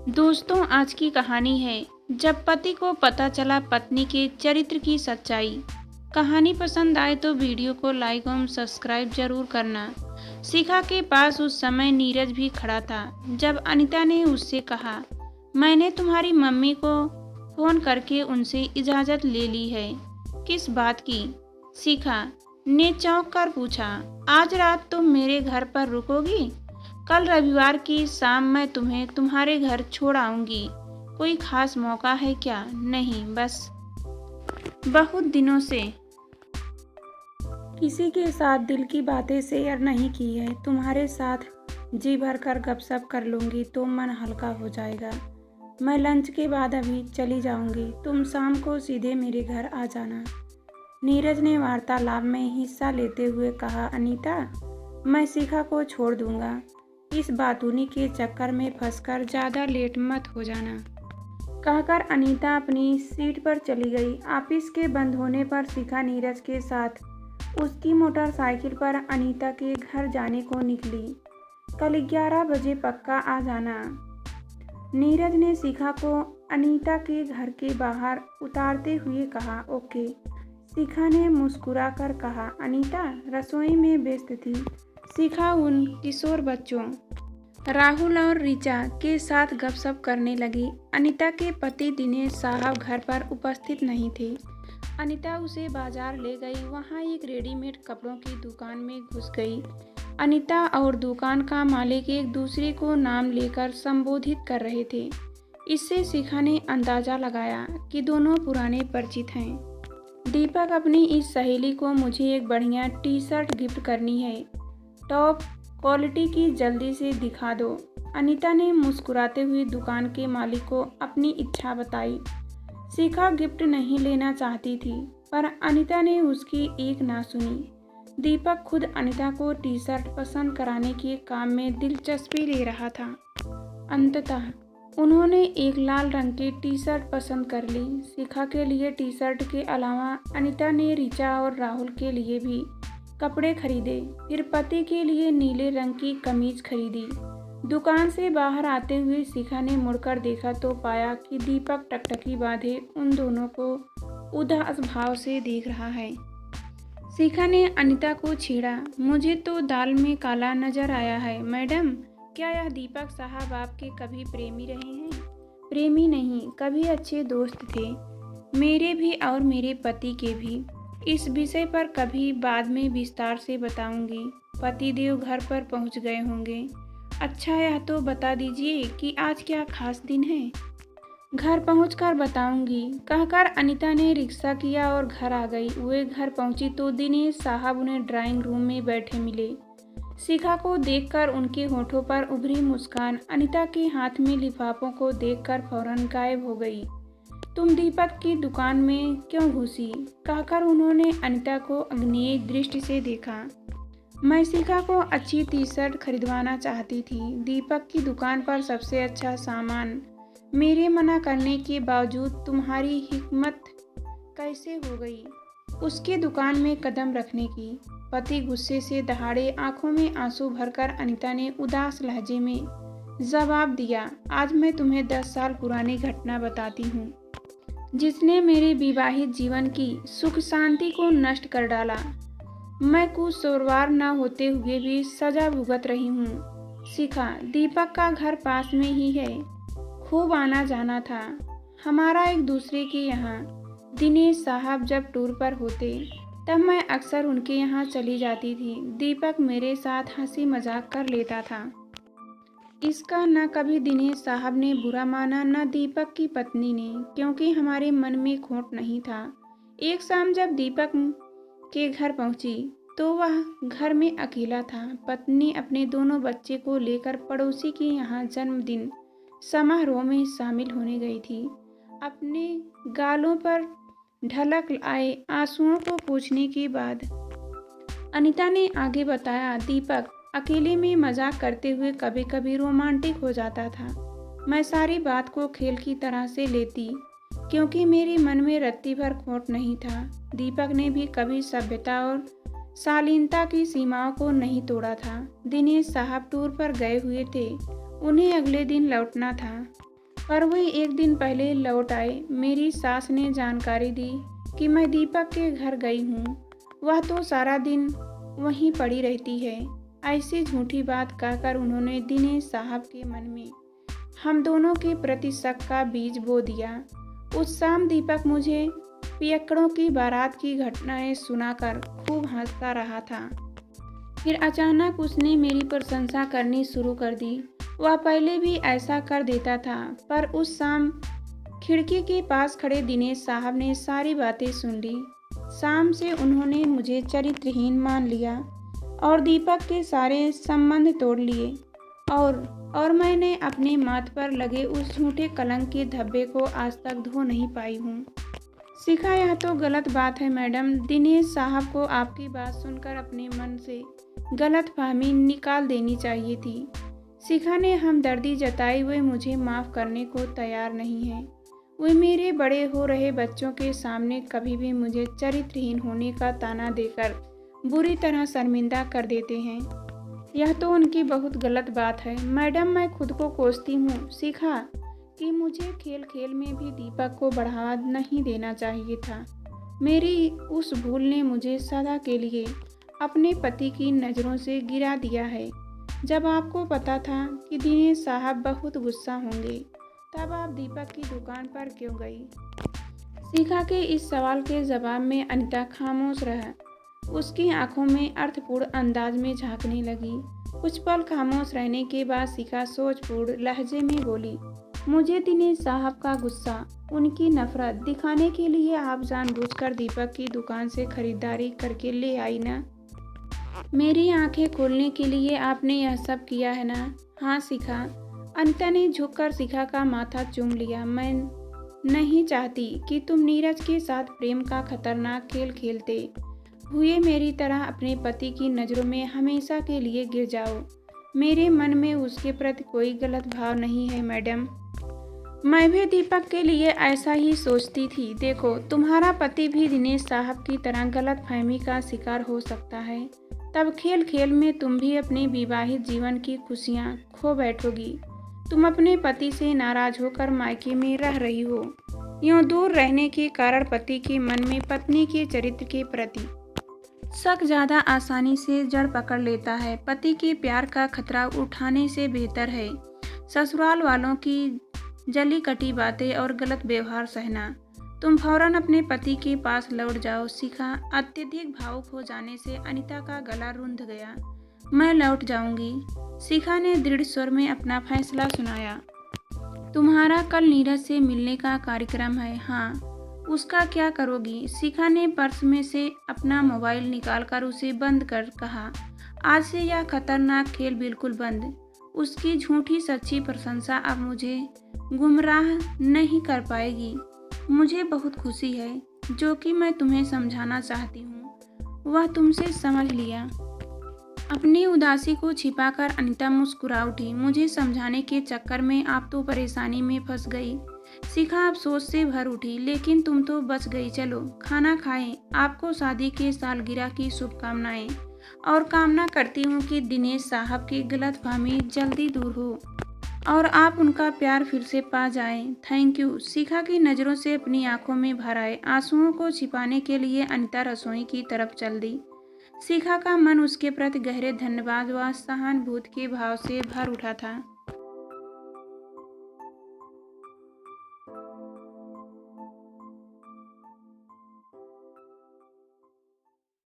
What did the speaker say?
दोस्तों, आज की कहानी है जब पति को पता चला पत्नी के चरित्र की सच्चाई। कहानी पसंद आए तो वीडियो को लाइक और सब्सक्राइब जरूर करना। शिखा के पास उस समय नीरज भी खड़ा था जब अनीता ने उससे कहा, मैंने तुम्हारी मम्मी को फोन करके उनसे इजाजत ले ली है। किस बात की? शिखा ने चौंक कर पूछा। आज रात तुम मेरे घर पर रुकोगी? कल रविवार की शाम मैं तुम्हें तुम्हारे घर छोड़ आऊंगी। कोई खास मौका है क्या? नहीं, बस बहुत दिनों से किसी के साथ दिल की बातें शेयर नहीं की है। तुम्हारे साथ जी भर कर गपशप कर लूंगी तो मन हल्का हो जाएगा। मैं लंच के बाद अभी चली जाऊंगी, तुम शाम को सीधे मेरे घर आ जाना। नीरज ने वार्तालाप में हिस्सा लेते हुए कहा, अनीता, मैं शिखा को छोड़ दूंगा। इस बातूनी के चक्कर में फंसकर ज़्यादा लेट मत हो जाना। कहकर अनीता अपनी सीट पर चली गई। ऑफिस के बंद होने पर शिखा नीरज के साथ उसकी मोटरसाइकिल पर अनीता के घर जाने को निकली। कल 11 बजे पक्का आ जाना। नीरज ने शिखा को अनीता के घर के बाहर उतारते हुए कहा, ओके। शिखा ने मुस्कुराकर कहा। अनीता रसोई में व्यस्त थी। शिखा उन किशोर बच्चों राहुल और ऋचा के साथ गपशप करने लगी। अनीता के पति दिनेश साहब घर पर उपस्थित नहीं थे। अनीता उसे बाजार ले गई। वहां एक रेडीमेड कपड़ों की दुकान में घुस गई। अनीता और दुकान का मालिक एक दूसरे को नाम लेकर संबोधित कर रहे थे। इससे शिखा ने अंदाजा लगाया कि दोनों पुराने परिचित हैं। दीपक, अपनी इस सहेली को मुझे एक बढ़िया टी शर्ट गिफ्ट करनी है, टॉप क्वालिटी की, जल्दी से दिखा दो। अनीता ने मुस्कुराते हुए दुकान के मालिक को अपनी इच्छा बताई। शिखा गिफ्ट नहीं लेना चाहती थी, पर अनीता ने उसकी एक ना सुनी। दीपक खुद अनीता को टी शर्ट पसंद कराने के काम में दिलचस्पी ले रहा था। अंततः उन्होंने एक लाल रंग की टी शर्ट पसंद कर ली। शिखा के लिए टी शर्ट के अलावा अनीता ने ऋचा और राहुल के लिए भी कपड़े खरीदे। फिर पति के लिए नीले रंग की कमीज खरीदी। दुकान से बाहर आते हुए शिखा ने मुड़कर देखा तो पाया कि दीपक टकटकी बांधे उन दोनों को उदास भाव से देख रहा है। शिखा ने अनीता को छेड़ा, मुझे तो दाल में काला नजर आया है। मैडम, क्या यह दीपक साहब आपके कभी प्रेमी रहे हैं? प्रेमी नहीं, कभी अच्छे दोस्त थे, मेरे भी और मेरे पति के भी। इस विषय पर कभी बाद में विस्तार से बताऊंगी। पतिदेव घर पर पहुंच गए होंगे। अच्छा, यह तो बता दीजिए कि आज क्या खास दिन है? घर पहुंचकर बताऊंगी, कहकर अनीता ने रिक्शा किया और घर आ गई। वे घर पहुंची तो दिनेश साहब उन्हें ड्राइंग रूम में बैठे मिले। शिखा को देखकर उनके होठों पर उभरी मुस्कान अनीता के हाथ में लिफाफों को देखकर फौरन गायब हो गई। तुम दीपक की दुकान में क्यों घुसी? कहकर उन्होंने अनीता को अग्नेय दृष्टि से देखा। मैं शिखा को अच्छी टी शर्ट खरीदवाना चाहती थी। दीपक की दुकान पर सबसे अच्छा सामान। मेरे मना करने के बावजूद तुम्हारी हिम्मत कैसे हो गई उसकी दुकान में कदम रखने की? पति गुस्से से दहाड़े, आंखों में आंसू भरकर अनीता ने उदास लहजे में जवाब दिया, आज मैं तुम्हें 10 साल पुरानी घटना बताती हूँ जिसने मेरे विवाहित जीवन की सुख शांति को नष्ट कर डाला। मैं कसूरवार न होते हुए भी सजा भुगत रही हूँ। शिखा, दीपक का घर पास में ही है, खूब आना जाना था हमारा एक दूसरे के यहाँ। दिनेश साहब जब टूर पर होते तब मैं अक्सर उनके यहाँ चली जाती थी। दीपक मेरे साथ हंसी मजाक कर लेता था। इसका न कभी दिनेश साहब ने बुरा माना, न दीपक की पत्नी ने, क्योंकि हमारे मन में खोट नहीं था। एक शाम जब दीपक के घर पहुंची तो वह घर में अकेला था। पत्नी अपने दोनों बच्चे को लेकर पड़ोसी के यहाँ जन्मदिन समारोह में शामिल होने गई थी। अपने गालों पर ढलक आए आंसुओं को पोंछने के बाद अनीता ने आगे बताया, दीपक अकेले में मजाक करते हुए कभी कभी रोमांटिक हो जाता था। मैं सारी बात को खेल की तरह से लेती, क्योंकि मेरे मन में रत्ती भर खोट नहीं था। दीपक ने भी कभी सभ्यता और शालीनता की सीमाओं को नहीं तोड़ा था। दिनेश साहब टूर पर गए हुए थे, उन्हें अगले दिन लौटना था। पर वे एक दिन पहले लौट आए। मेरी सास ने जानकारी दी कि मैं दीपक के घर गई हूँ। वह तो सारा दिन वहीं पड़ी रहती है। ऐसी झूठी बात कहकर उन्होंने दिनेश साहब के मन में हम दोनों के प्रति शक का बीज बो दिया। उस शाम दीपक मुझे पियक्कड़ों की बारात की घटनाएं सुनाकर खूब हंसता रहा था। फिर अचानक उसने मेरी प्रशंसा करनी शुरू कर दी। वह पहले भी ऐसा कर देता था, पर उस शाम खिड़की के पास खड़े दिनेश साहब ने सारी बातें सुन ली। शाम से उन्होंने मुझे चरित्रहीन मान लिया और दीपक के सारे संबंध तोड़ लिए और मैंने अपने माथ पर लगे उस झूठे कलंक के धब्बे को आज तक धो नहीं पाई हूँ। शिखा, यह तो गलत बात है मैडम। दिनेश साहब को आपकी बात सुनकर अपने मन से गलतफहमी निकाल देनी चाहिए थी। शिखा ने हमदर्दी जताए हुए मुझे माफ़ करने को तैयार नहीं है। वे मेरे बड़े हो रहे बच्चों के सामने कभी भी मुझे चरित्रहीन होने का ताना देकर बुरी तरह शर्मिंदा कर देते हैं। यह तो उनकी बहुत गलत बात है मैडम। मैं खुद को कोसती हूँ शिखा कि मुझे खेल खेल में भी दीपक को बढ़ावा नहीं देना चाहिए था। मेरी उस भूल ने मुझे सदा के लिए अपने पति की नज़रों से गिरा दिया है। जब आपको पता था कि दिनेश साहब बहुत गुस्सा होंगे, तब आप दीपक की दुकान पर क्यों गई? शिखा के इस सवाल के जवाब में अनीता खामोश रहा। उसकी आंखों में अर्थपूर्ण अंदाज में झांकने लगी। कुछ पल खामोश रहने के बाद शिखा सोचपूर्ण लहजे में बोली, मुझे दिनेश साहब का गुस्सा, उनकी नफरत दिखाने के लिए आप जानबूझकर दीपक की दुकान से खरीदारी करके ले आई ना? मेरी आंखें खोलने के लिए आपने यह सब किया है ना? हाँ शिखा। अनीता ने झुककर शिखा का माथा चूम लिया। मैं नहीं चाहती कि तुम नीरज के साथ प्रेम का खतरनाक खेल खेलते हुए मेरी तरह अपने पति की नज़रों में हमेशा के लिए गिर जाओ। मेरे मन में उसके प्रति कोई गलत भाव नहीं है मैडम। मैं भी दीपक के लिए ऐसा ही सोचती थी। देखो, तुम्हारा पति भी दिनेश साहब की तरह गलतफहमी का शिकार हो सकता है। तब खेल खेल में तुम भी अपने विवाहित जीवन की खुशियाँ खो बैठोगी। तुम अपने पति से नाराज होकर मायके में रह रही हो। यूँ दूर रहने के कारण पति के मन में पत्नी के चरित्र के प्रति शक ज़्यादा आसानी से जड़ पकड़ लेता है। पति के प्यार का खतरा उठाने से बेहतर है ससुराल वालों की जली कटी बातें और गलत व्यवहार सहना। तुम फौरन अपने पति के पास लौट जाओ शिखा। अत्यधिक भावुक हो जाने से अनीता का गला रुंध गया। मैं लौट जाऊंगी, शिखा ने दृढ़ स्वर में अपना फैसला सुनाया। तुम्हारा कल नीरज से मिलने का कार्यक्रम है। हाँ, उसका क्या करोगी? शिखा ने पर्स में से अपना मोबाइल निकालकर उसे बंद कर कहा, आज से यह खतरनाक खेल बिल्कुल बंद। उसकी झूठी सच्ची प्रशंसा अब मुझे गुमराह नहीं कर पाएगी। मुझे बहुत खुशी है, जो कि मैं तुम्हें समझाना चाहती हूँ वह तुमसे समझ लिया। अपनी उदासी को छिपाकर अनीता मुस्कुरा उठी। मुझे समझाने के चक्कर में आप तो परेशानी में फंस गई। शिखा अफसोस से भर उठी, लेकिन तुम तो बच गई। चलो खाना खाएं। आपको शादी के सालगिरह की शुभकामनाएं और कामना करती हूँ कि दिनेश साहब की गलतफहमी जल्दी दूर हो और आप उनका प्यार फिर से पा जाएं। Thank you. शिखा की नज़रों से अपनी आंखों में भर आए आंसुओं को छिपाने के लिए अनीता रसोई की तरफ चल दी। शिखा का मन उसके प्रति गहरे धन्यवाद व सहानुभूति के भाव से भर उठा था।